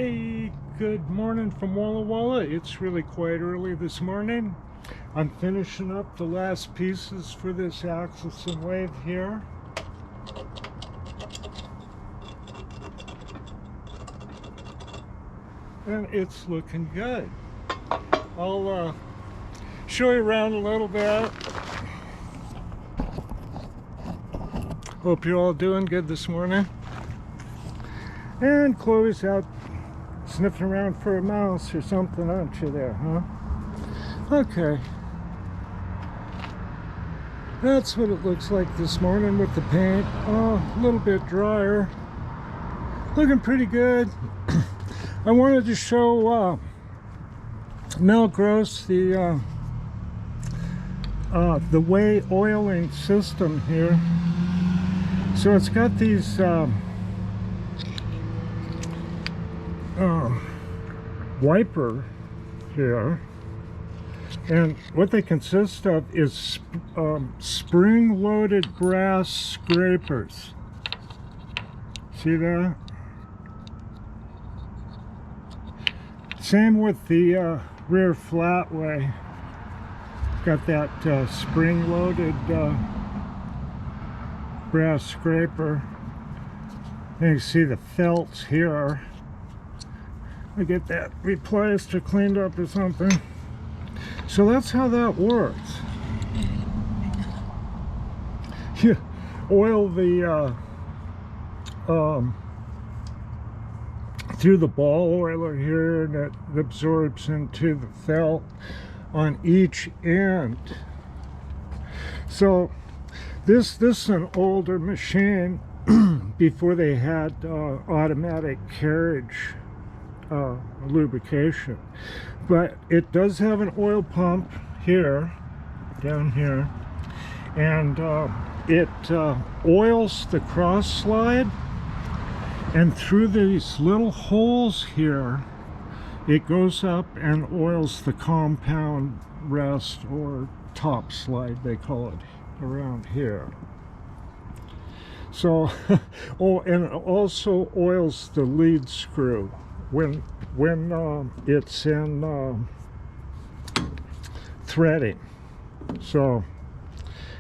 Hey, good morning from Walla Walla. It's really quite early this morning. I'm finishing up the last pieces for this Axelson lathe here. And it's looking good. I'll show you around a little bit. Hope you're all doing good this morning. And Chloe's out sniffing around for a mouse or something, aren't you there, huh? Okay. That's what it looks like this morning with the paint. A little bit drier. Looking pretty good. I wanted to show Mel Gross the way oiling system here. So it's got these wiper here, and what they consist of is spring-loaded brass scrapers. See that? Same with the rear flatway. Got that spring-loaded brass scraper. And you see the felts here. I get that replaced or cleaned up or something. So that's how that works. You oil the through the ball oiler here, and it absorbs into the felt on each end. So this is an older machine before they had automatic carriage lubrication, but it does have an oil pump here, down here, and it oils the cross slide, and through these little holes here it goes up and oils the compound rest, or top slide they call it around here. So oh, and it also oils the lead screw when it's in threading. So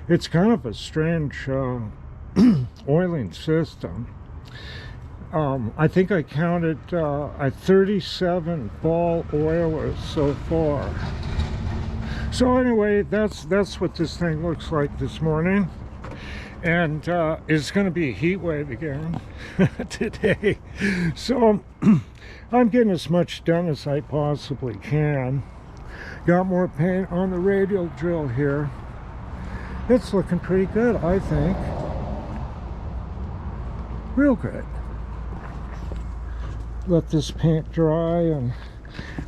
it's kind of a strange oiling system. I think I counted 37 ball oilers so far. So anyway, that's what this thing looks like this morning. And it's going to be a heat wave again today. So I'm getting as much done as I possibly can. Got more paint on the radial drill here. It's looking pretty good, I think. Real good. Let this paint dry, and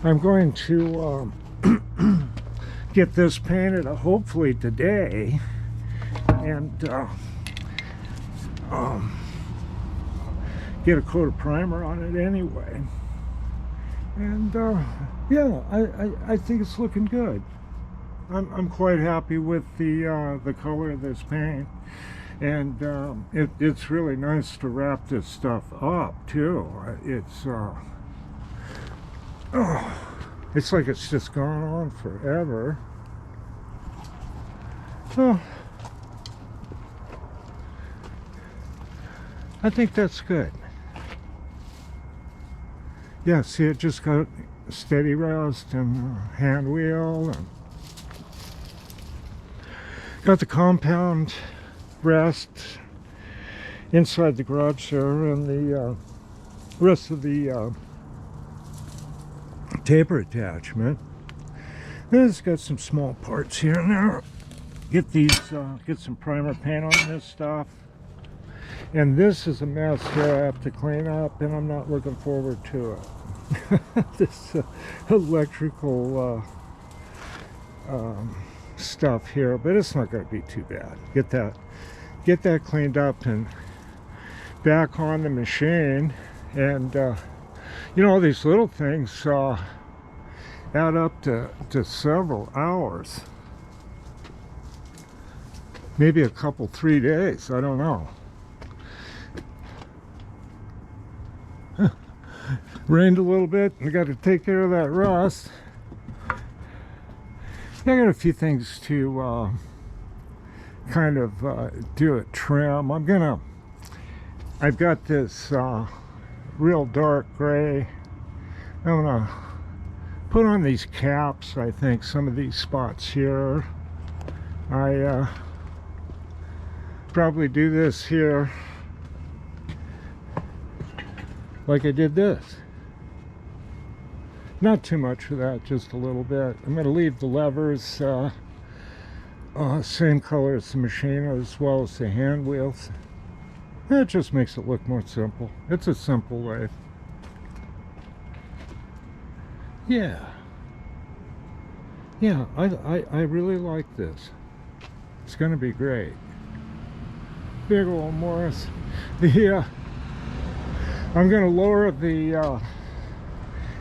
I'm going to get this painted hopefully today, and get a coat of primer on it anyway. And yeah, I think it's looking good. I'm quite happy with the color of this paint, and it's really nice to wrap this stuff up too. It's like it's just gone on forever. Oh, I think that's good. Yeah, see, it just got steady rest and hand wheel, and got the compound rest inside the garage there, and the rest of the taper attachment. Then it's got some small parts here and there. Get these, get some primer paint on this stuff. And this is a mess here I have to clean up, and I'm not looking forward to it. This electrical stuff here, but it's not going to be too bad. Get that cleaned up and back on the machine, and you know, these little things add up to several hours, maybe a couple, 3 days, I don't know. Rained a little bit, and I got to take care of that rust. I got a few things to kind of do a trim. I've got this real dark gray. I'm gonna put on these caps. I think some of these spots here. I probably do this here like I did this. Not too much of that, just a little bit. I'm going to leave the levers same color as the machine, as well as the hand wheels. It just makes it look more simple. It's a simple lathe. Yeah, I really like this. It's going to be great. Big old Morris. I'm going to lower the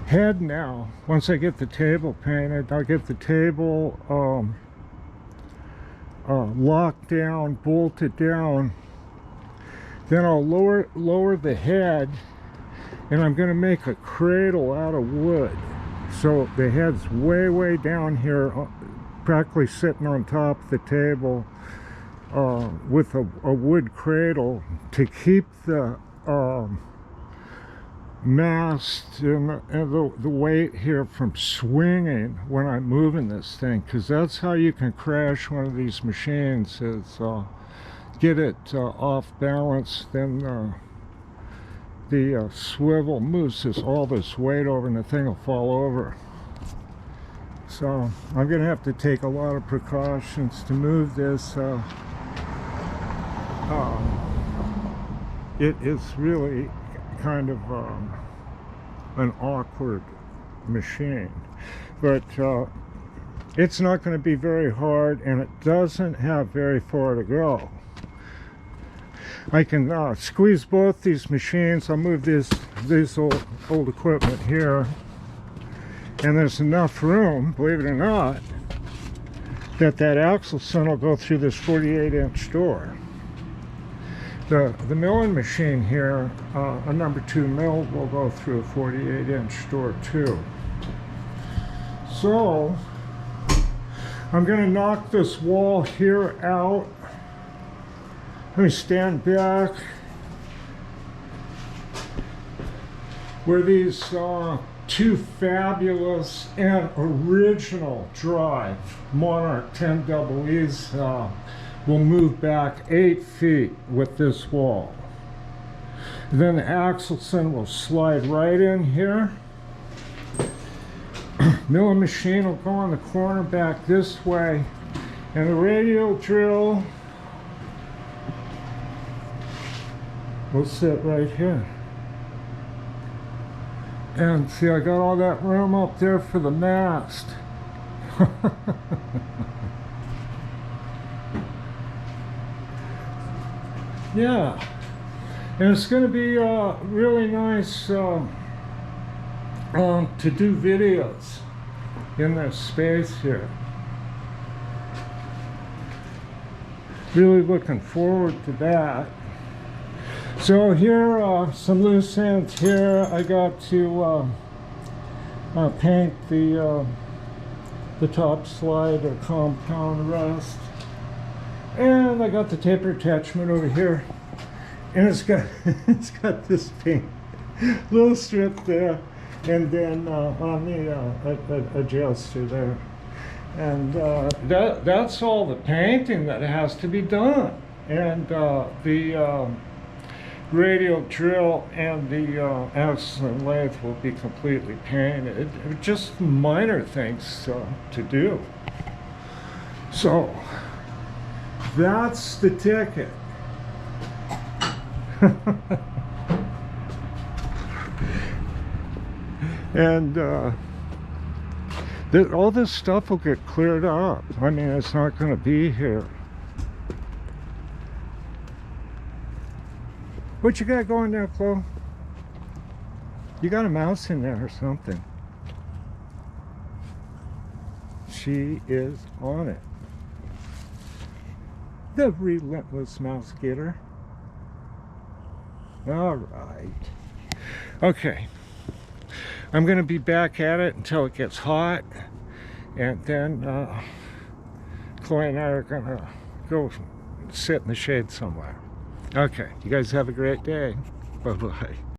head now. Once I get the table painted, I'll get the table locked down, bolted down. Then I'll lower the head, and I'm going to make a cradle out of wood. So the head's way down here, practically sitting on top of the table with a wood cradle to keep the mast and the weight here from swinging when I'm moving this thing, because that's how you can crash one of these machines, is get it off balance. Then the swivel moves all this weight over, and the thing will fall over. So I'm gonna have to take a lot of precautions to move this. It is really kind of an awkward machine, but it's not going to be very hard, and it doesn't have very far to go. I can squeeze both these machines. I'll move this old equipment here, and there's enough room, believe it or not, that Axelson will go through this 48-inch door. The milling machine here, a number 2 mill, will go through a 48-inch door too. So I'm going to knock this wall here out. Let me stand back where these two fabulous and original drive Monarch 10 EEs will move back 8 feet with this wall. Then the Axelson will slide right in here. Milling machine will go on the corner back this way, and the radial drill will sit right here. And see, I got all that room up there for the mast. Yeah, and it's going to be really nice to do videos in this space here. Really looking forward to that. So here, some loose ends here. I got to paint the top slide or compound rust. And I got the taper attachment over here, and it's got this paint little strip there, and then on the adjuster there, and that's all the painting that has to be done. And the radial drill and the Axelson lathe will be completely painted. Just minor things to do. So that's the ticket. And all this stuff will get cleared up. I mean, it's not going to be here. What you got going there, Chloe? You got a mouse in there or something. She is on it. The relentless mouse getter. All right. Okay. I'm going to be back at it until it gets hot, and then Chloe and I are going to go sit in the shade somewhere. Okay, you guys have a great day. Bye-bye.